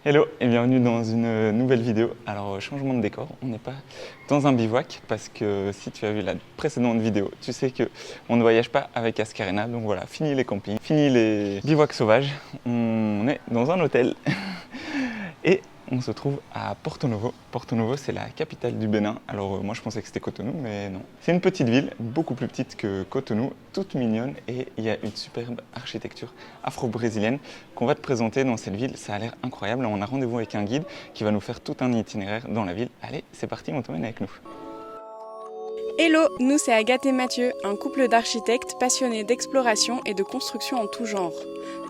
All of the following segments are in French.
Hello et bienvenue dans une nouvelle vidéo. Alors changement de décor, on n'est pas dans un bivouac parce que si tu as vu la précédente vidéo, tu sais qu'on ne voyage pas avec Ascarena. Donc voilà, fini les campings, fini les bivouacs sauvages, on est dans un hôtel et on se trouve à Porto Novo. Porto Novo, c'est la capitale du Bénin. Alors moi je pensais que c'était Cotonou, mais non. C'est une petite ville, beaucoup plus petite que Cotonou, toute mignonne, et il y a une superbe architecture afro-brésilienne qu'on va te présenter dans cette ville. Ça a l'air incroyable. On a rendez-vous avec un guide qui va nous faire tout un itinéraire dans la ville. Allez, c'est parti, on t'emmène avec nous. Hello, nous c'est Agathe et Mathieu, un couple d'architectes passionnés d'exploration et de construction en tout genre.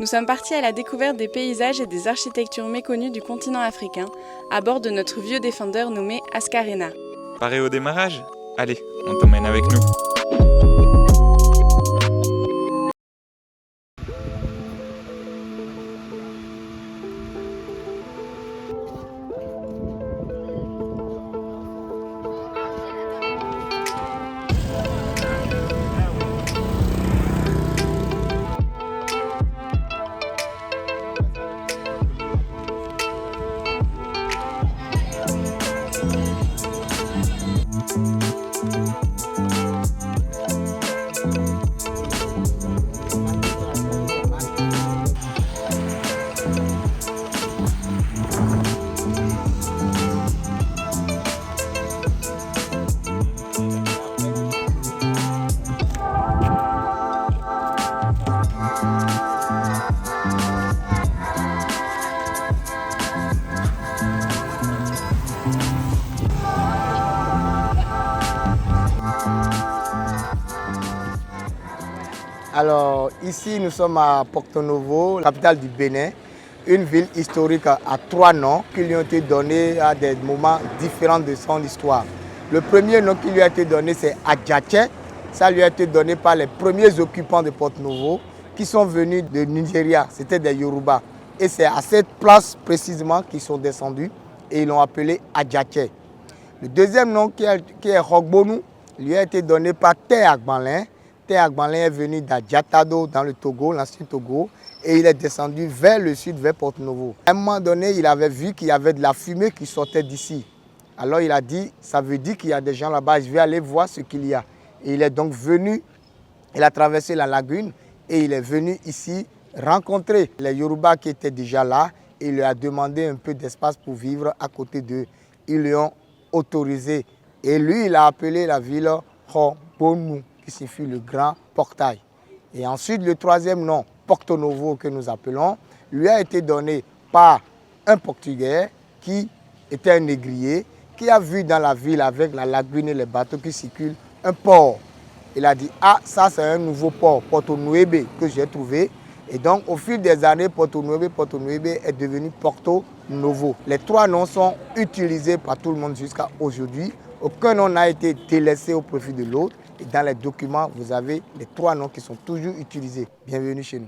Nous sommes partis à la découverte des paysages et des architectures méconnues du continent africain, à bord de notre vieux Defender nommé Ascarena. Paré au démarrage? Allez, on t'emmène avec nous. Alors ici nous sommes à Porto Novo, capitale du Bénin, une ville historique à trois noms qui lui ont été donnés à des moments différents de son histoire. Le premier nom qui lui a été donné c'est Adjache, ça lui a été donné par les premiers occupants de Porto Novo qui sont venus de Nigeria, c'était des Yoruba. Et c'est à cette place précisément qu'ils sont descendus et ils l'ont appelé Adjache. Le deuxième nom qui est Rogbonu lui a été donné par Té Agbanlin. Té Agbanlin est venu d'Adjatado dans le Togo, l'ancien Togo, et il est descendu vers le sud, vers Porto Novo. À un moment donné, il avait vu qu'il y avait de la fumée qui sortait d'ici. Alors il a dit, ça veut dire qu'il y a des gens là-bas, je vais aller voir ce qu'il y a. Et il est donc venu, il a traversé la lagune et il est venu ici rencontrer les Yoruba qui étaient déjà là et il lui a demandé un peu d'espace pour vivre à côté d'eux. Ils lui ont autorisé et lui, il a appelé la ville Rogbonu, qui signifie le grand portail. Et ensuite, le troisième nom, Porto Novo, que nous appelons, lui a été donné par un Portugais qui était un négrier, qui a vu dans la ville, avec la lagune et les bateaux qui circulent, un port. Il a dit, ah, ça c'est un nouveau port, Porto Nueve, que j'ai trouvé. Et donc, au fil des années, Porto Nueve est devenu Porto Novo. Les trois noms sont utilisés par tout le monde jusqu'à aujourd'hui. Aucun nom n'a été délaissé au profit de l'autre. Et dans les documents, vous avez les trois noms qui sont toujours utilisés. Bienvenue chez nous.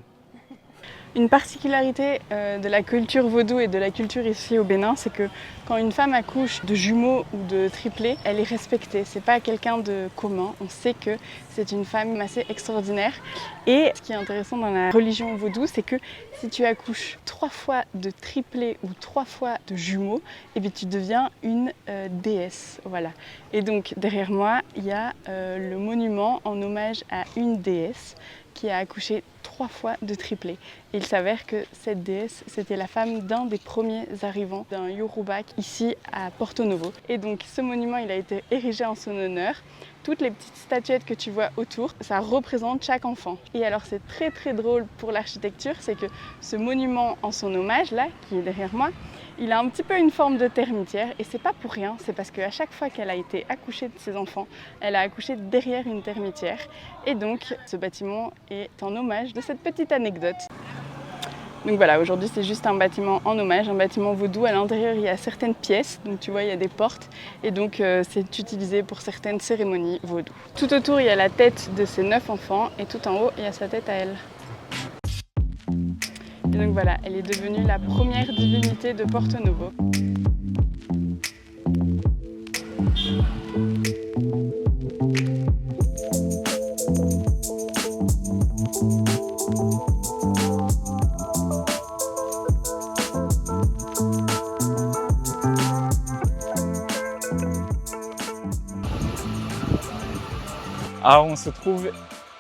Une particularité de la culture vaudou et de la culture ici au Bénin, c'est que quand une femme accouche de jumeaux ou de triplés, elle est respectée. C'est pas quelqu'un de commun. On sait que c'est une femme assez extraordinaire. Et ce qui est intéressant dans la religion vaudou, c'est que si tu accouches 3 fois de triplés ou 3 fois de jumeaux, eh bien, tu deviens une déesse. Voilà. Et donc derrière moi, il y a le monument en hommage à une déesse qui a accouché 3 fois de triplés. Et il s'avère que cette déesse, c'était la femme d'un des premiers arrivants d'un Yoruba ici à Porto Novo. Et donc ce monument, il a été érigé en son honneur. Toutes les petites statuettes que tu vois autour, ça représente chaque enfant. Et alors c'est très drôle pour l'architecture, c'est que ce monument en son hommage, là, qui est derrière moi, il a un petit peu une forme de termitière et c'est pas pour rien, c'est parce qu'à chaque fois qu'elle a été accouchée de ses enfants, elle a accouché derrière une termitière. Et donc ce bâtiment est en hommage de cette petite anecdote. Donc voilà, aujourd'hui c'est juste un bâtiment en hommage, un bâtiment vaudou. À l'intérieur il y a certaines pièces, donc tu vois il y a des portes et donc c'est utilisé pour certaines cérémonies vaudou. Tout autour il y a la tête de ces 9 enfants et tout en haut il y a sa tête à elle. Et donc voilà, elle est devenue la première divinité de Porto Novo. Alors on se trouve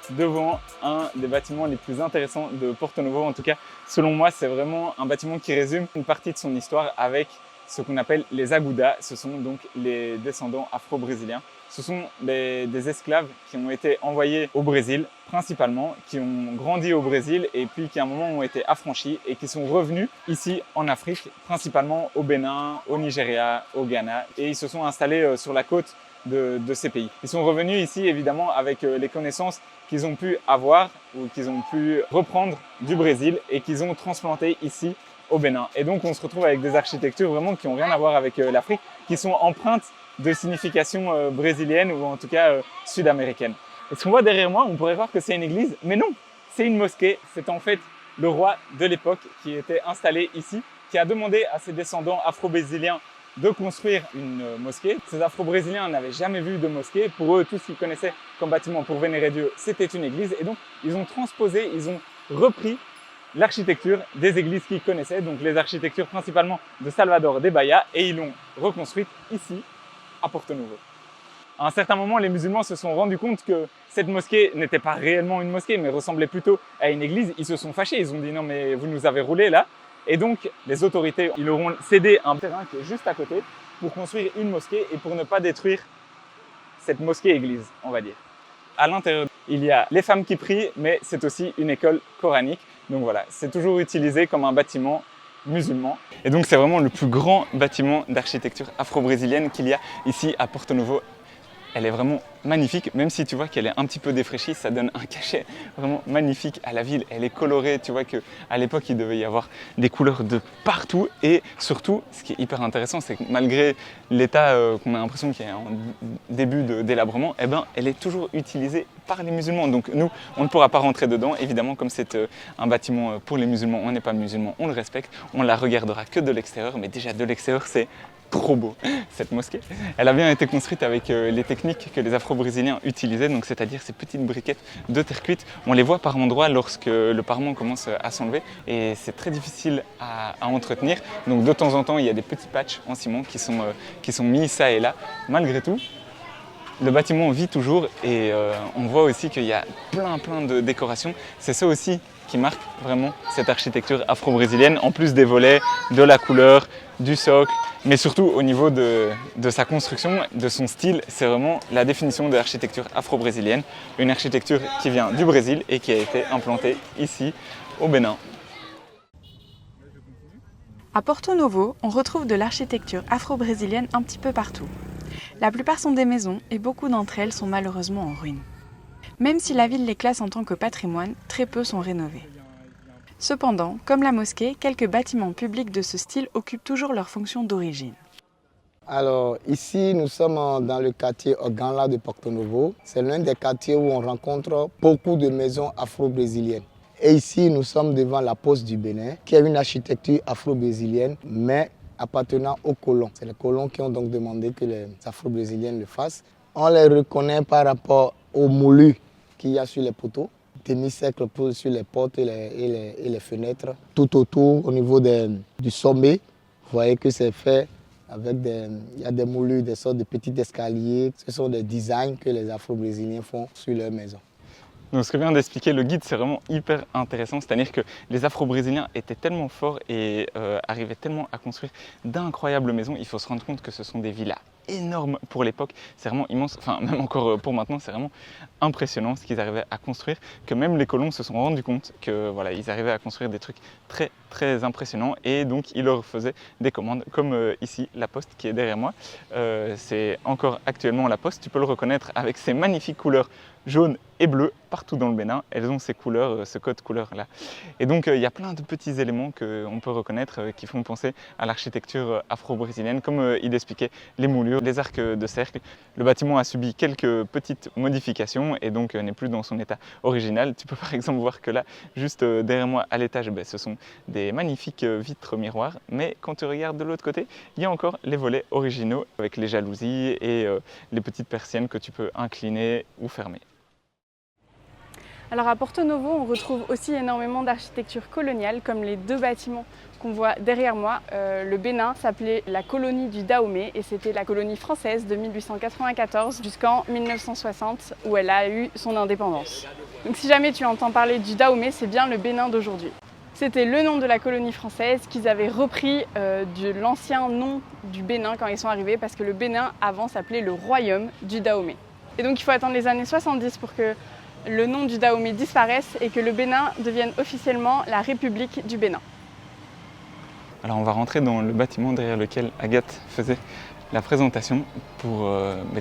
devant un des bâtiments les plus intéressants de Porto Novo. En tout cas, selon moi, c'est vraiment un bâtiment qui résume une partie de son histoire avec ce qu'on appelle les Agudas. Ce sont donc les descendants afro-brésiliens. Ce sont des esclaves qui ont été envoyés au Brésil, principalement, qui ont grandi au Brésil et puis qui à un moment ont été affranchis et qui sont revenus ici en Afrique, principalement au Bénin, au Nigeria, au Ghana. Et ils se sont installés sur la côte de ces pays. Ils sont revenus ici évidemment avec les connaissances qu'ils ont pu avoir ou qu'ils ont pu reprendre du Brésil et qu'ils ont transplanté ici au Bénin. Et donc on se retrouve avec des architectures vraiment qui n'ont rien à voir avec l'Afrique, qui sont empreintes de signification brésilienne ou en tout cas sud-américaine. Et ce qu'on voit derrière moi, on pourrait croire que c'est une église, mais non, c'est une mosquée. C'est en fait le roi de l'époque qui était installé ici, qui a demandé à ses descendants afro-brésiliens de construire une mosquée. Ces afro-brésiliens n'avaient jamais vu de mosquée. Pour eux, tout ce qu'ils connaissaient comme bâtiment pour vénérer Dieu, c'était une église. Et donc, ils ont transposé, ils ont repris l'architecture des églises qu'ils connaissaient, donc les architectures principalement de Salvador de Bahia, et ils l'ont reconstruite ici, à Porto Novo. À un certain moment, les musulmans se sont rendus compte que cette mosquée n'était pas réellement une mosquée, mais ressemblait plutôt à une église. Ils se sont fâchés, ils ont dit non mais vous nous avez roulé là. Et donc, les autorités, ils leur ont cédé un terrain qui est juste à côté pour construire une mosquée et pour ne pas détruire cette mosquée-église, on va dire. À l'intérieur, il y a les femmes qui prient, mais c'est aussi une école coranique. Donc voilà, c'est toujours utilisé comme un bâtiment musulman. Et donc, c'est vraiment le plus grand bâtiment d'architecture afro-brésilienne qu'il y a ici à Porto Novo. Elle est vraiment magnifique, même si tu vois qu'elle est un petit peu défraîchie, ça donne un cachet vraiment magnifique à la ville. Elle est colorée, tu vois qu'à l'époque, il devait y avoir des couleurs de partout. Et surtout, ce qui est hyper intéressant, c'est que malgré l'état qu'on a l'impression qu'il y a en début de délabrement, eh ben, elle est toujours utilisée par les musulmans. Donc nous, on ne pourra pas rentrer dedans. Évidemment, comme c'est un bâtiment pour les musulmans, on n'est pas musulman, on le respecte. On la regardera que de l'extérieur, mais déjà de l'extérieur, c'est trop beau, cette mosquée. Elle a bien été construite avec les techniques que les Afro-Brésiliens utilisaient, donc c'est-à-dire ces petites briquettes de terre cuite. On les voit par endroits lorsque le parement commence à s'enlever et c'est très difficile à entretenir. Donc de temps en temps, il y a des petits patchs en ciment qui sont mis ça et là. Malgré tout, le bâtiment vit toujours et on voit aussi qu'il y a plein de décorations. C'est ça aussi qui marque vraiment cette architecture afro-brésilienne, en plus des volets, de la couleur, du socle, mais surtout au niveau de sa construction, de son style, c'est vraiment la définition de l'architecture afro-brésilienne, une architecture qui vient du Brésil et qui a été implantée ici au Bénin. À Porto Novo, on retrouve de l'architecture afro-brésilienne un petit peu partout. La plupart sont des maisons et beaucoup d'entre elles sont malheureusement en ruine. Même si la ville les classe en tant que patrimoine, très peu sont rénovés. Cependant, comme la mosquée, quelques bâtiments publics de ce style occupent toujours leur fonction d'origine. Alors ici, nous sommes dans le quartier Oganla de Porto Novo. C'est l'un des quartiers où on rencontre beaucoup de maisons afro-brésiliennes. Et ici, nous sommes devant la poste du Bénin, qui est une architecture afro-brésilienne, mais appartenant aux colons. C'est les colons qui ont donc demandé que les afro-brésiliens le fassent. On les reconnaît par rapport aux moulus qu'il y a sur les poteaux, demi-cercle sur les portes et les fenêtres. Tout autour, au niveau du sommet, vous voyez que c'est fait avec il y a des moulus, des sortes de petits escaliers. Ce sont des designs que les Afro-Brésiliens font sur leur maison. Donc ce que vient d'expliquer le guide, c'est vraiment hyper intéressant, c'est-à-dire que les Afro-Brésiliens étaient tellement forts et arrivaient tellement à construire d'incroyables maisons. Il faut se rendre compte que ce sont des villas énormes pour l'époque, c'est vraiment immense, enfin même encore pour maintenant, c'est vraiment impressionnant ce qu'ils arrivaient à construire, que même les colons se sont rendus compte que voilà, ils arrivaient à construire des trucs très impressionnants et donc ils leur faisaient des commandes comme ici la poste qui est derrière moi. C'est encore actuellement la poste, tu peux le reconnaître avec ses magnifiques couleurs jaune et bleu partout dans le Bénin. Elles ont ces couleurs, ce code couleur là. Et donc il y a plein de petits éléments qu'on peut reconnaître qui font penser à l'architecture afro-brésilienne, comme il expliquait les moulures, les arcs de cercle. Le bâtiment a subi quelques petites modifications et donc n'est plus dans son état original. Tu peux par exemple voir que là, juste derrière moi à l'étage, ce sont des magnifiques vitres miroirs, mais quand tu regardes de l'autre côté, il y a encore les volets originaux avec les jalousies et les petites persiennes que tu peux incliner ou fermer. Alors à Porto Novo, on retrouve aussi énormément d'architecture coloniale, comme les deux bâtiments qu'on voit derrière moi. Le Bénin s'appelait la colonie du Dahomey et c'était la colonie française de 1894 jusqu'en 1960 où elle a eu son indépendance. Donc si jamais tu entends parler du Dahomey, c'est bien le Bénin d'aujourd'hui. C'était le nom de la colonie française qu'ils avaient repris de l'ancien nom du Bénin quand ils sont arrivés parce que le Bénin avant s'appelait le royaume du Dahomey. Et donc il faut attendre les années 70 pour que le nom du Dahomey disparaisse et que le Bénin devienne officiellement la République du Bénin. Alors on va rentrer dans le bâtiment derrière lequel Agathe faisait la présentation pour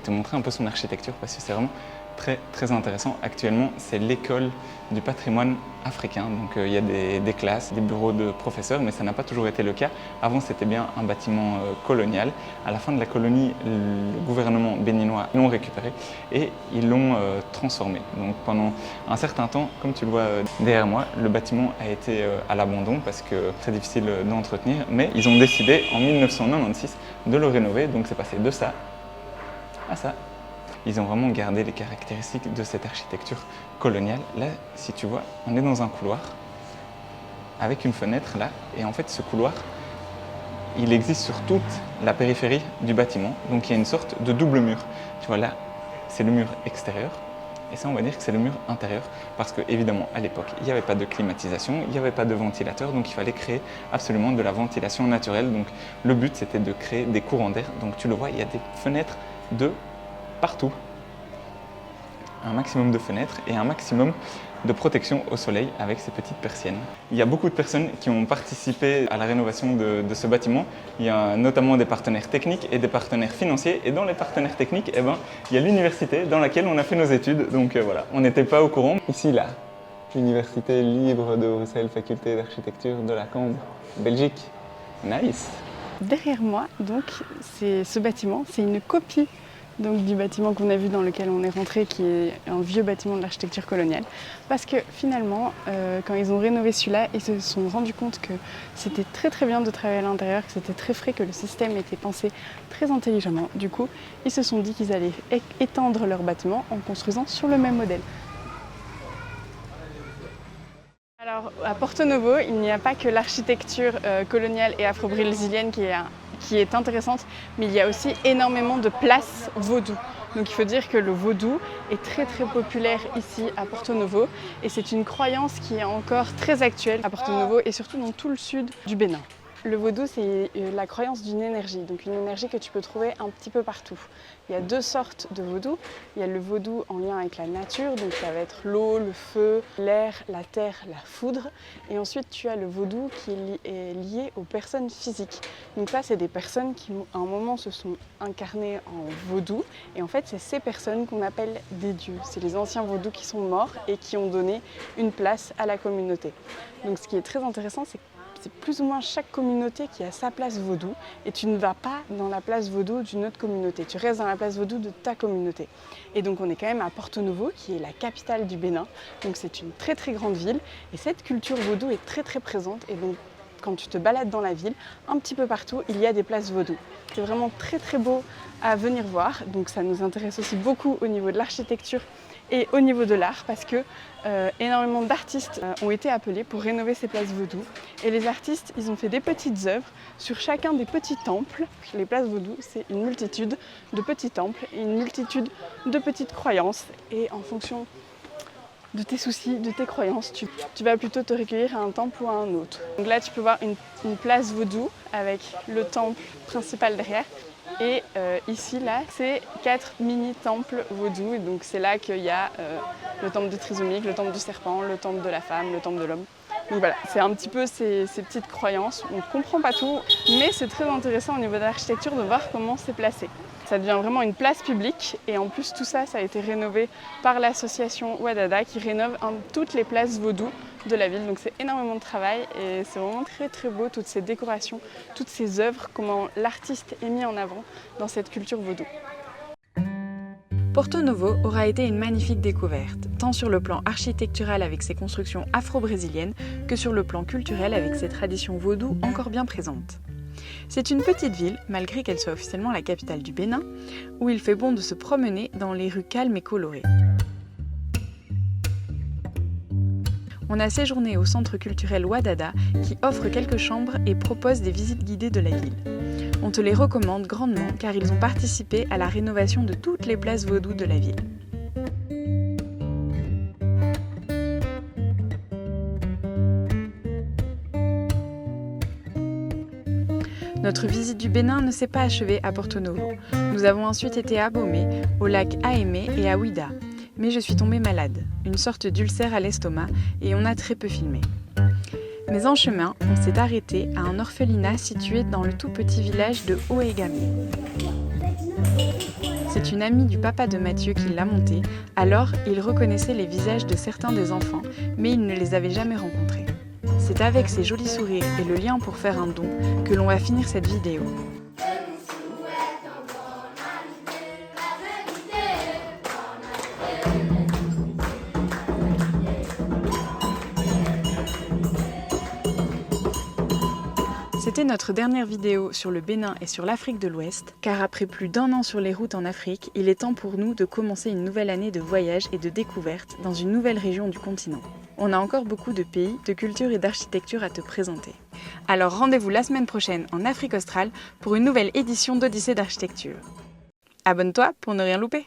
te montrer un peu son architecture parce que c'est vraiment très intéressant. Actuellement, c'est l'école du patrimoine africain. Donc il y a des classes, des bureaux de professeurs, mais ça n'a pas toujours été le cas. Avant, c'était bien un bâtiment colonial. À la fin de la colonie, le gouvernement béninois l'ont récupéré et ils l'ont transformé. Donc pendant un certain temps, comme tu le vois derrière moi, le bâtiment a été à l'abandon parce que c'est difficile d'entretenir, mais ils ont décidé en 1996 de le rénover. Donc c'est passé de ça à ça. Ils ont vraiment gardé les caractéristiques de cette architecture coloniale. Là, si tu vois, on est dans un couloir avec une fenêtre là. Et en fait, ce couloir, il existe sur toute la périphérie du bâtiment. Donc il y a une sorte de double mur. Tu vois, là, c'est le mur extérieur. Et ça, on va dire que c'est le mur intérieur. Parce que, évidemment, à l'époque, il n'y avait pas de climatisation, il n'y avait pas de ventilateur. Donc il fallait créer absolument de la ventilation naturelle. Donc le but, c'était de créer des courants d'air. Donc tu le vois, il y a des fenêtres de partout, un maximum de fenêtres et un maximum de protection au soleil avec ces petites persiennes. Il y a beaucoup de personnes qui ont participé à la rénovation de ce bâtiment. Il y a notamment des partenaires techniques et des partenaires financiers. Et dans les partenaires techniques, il y a l'université dans laquelle on a fait nos études. Donc voilà, on n'était pas au courant. Ici, là, l'Université libre de Bruxelles, faculté d'architecture de la Cambre, Belgique. Nice. Derrière moi, donc, ce bâtiment, c'est une copie donc, du bâtiment qu'on a vu dans lequel on est rentré, qui est un vieux bâtiment de l'architecture coloniale. Parce que finalement, quand ils ont rénové celui-là, ils se sont rendus compte que c'était très bien de travailler à l'intérieur, que c'était très frais, que le système était pensé très intelligemment. Du coup, ils se sont dit qu'ils allaient étendre leur bâtiment en construisant sur le même modèle. Alors, à Porto Novo, il n'y a pas que l'architecture coloniale et afro-brésilienne qui est intéressante, mais il y a aussi énormément de places vaudou. Donc il faut dire que le vaudou est très populaire ici à Porto Novo et c'est une croyance qui est encore très actuelle à Porto Novo et surtout dans tout le sud du Bénin. Le vaudou, c'est la croyance d'une énergie, donc une énergie que tu peux trouver un petit peu partout. Il y a deux sortes de vaudou. Il y a le vaudou en lien avec la nature, donc ça va être l'eau, le feu, l'air, la terre, la foudre. Et ensuite, tu as le vaudou qui est lié aux personnes physiques. Donc ça, c'est des personnes qui, à un moment, se sont incarnées en vaudou. Et en fait, c'est ces personnes qu'on appelle des dieux. C'est les anciens vaudous qui sont morts et qui ont donné une place à la communauté. Donc ce qui est très intéressant, c'est plus ou moins chaque communauté qui a sa place vaudou et tu ne vas pas dans la place vaudou d'une autre communauté, tu restes dans la place vaudou de ta communauté. Et donc on est quand même à Porto Novo qui est la capitale du Bénin, donc c'est une très grande ville et cette culture vaudou est très présente et donc quand tu te balades dans la ville, un petit peu partout il y a des places vaudou. C'est vraiment très beau à venir voir, donc ça nous intéresse aussi beaucoup au niveau de l'architecture et au niveau de l'art parce que énormément d'artistes ont été appelés pour rénover ces places vaudou et les artistes ils ont fait des petites œuvres sur chacun des petits temples. Les places vaudou c'est une multitude de petits temples et une multitude de petites croyances et en fonction de tes soucis, de tes croyances, tu vas plutôt te recueillir à un temple ou à un autre. Donc là tu peux voir une place vaudou avec le temple principal derrière. Et ici, là, c'est 4 mini-temples vaudous. Et donc c'est là qu'il y a le temple de Trisomique, le temple du serpent, le temple de la femme, le temple de l'homme. Donc voilà, c'est un petit peu ces petites croyances. On ne comprend pas tout, mais c'est très intéressant au niveau de l'architecture de voir comment c'est placé. Ça devient vraiment une place publique et en plus tout ça, ça a été rénové par l'association Wadada qui rénove toutes les places vaudou de la ville. Donc c'est énormément de travail et c'est vraiment très beau, toutes ces décorations, toutes ces œuvres, comment l'artiste est mis en avant dans cette culture vaudou. Porto Novo aura été une magnifique découverte, tant sur le plan architectural avec ses constructions afro-brésiliennes que sur le plan culturel avec ses traditions vaudou encore bien présentes. C'est une petite ville, malgré qu'elle soit officiellement la capitale du Bénin, où il fait bon de se promener dans les rues calmes et colorées. On a séjourné au centre culturel Wadada qui offre quelques chambres et propose des visites guidées de la ville. On te les recommande grandement car ils ont participé à la rénovation de toutes les places vaudou de la ville. Notre visite du Bénin ne s'est pas achevée à Porto Novo. Nous avons ensuite été à Bomé, au lac Aémé et à Ouida. Mais je suis tombée malade, une sorte d'ulcère à l'estomac, et on a très peu filmé. Mais en chemin, on s'est arrêté à un orphelinat situé dans le tout petit village de Oegami. C'est une amie du papa de Mathieu qui l'a monté, alors il reconnaissait les visages de certains des enfants, mais il ne les avait jamais rencontrés. C'est avec ces jolis sourires et le lien pour faire un don que l'on va finir cette vidéo. C'était notre dernière vidéo sur le Bénin et sur l'Afrique de l'Ouest, car après plus d'1 an sur les routes en Afrique, il est temps pour nous de commencer une nouvelle année de voyage et de découverte dans une nouvelle région du continent. On a encore beaucoup de pays, de culture et d'architecture à te présenter. Alors rendez-vous la semaine prochaine en Afrique australe pour une nouvelle édition d'Odyssée d'architecture. Abonne-toi pour ne rien louper!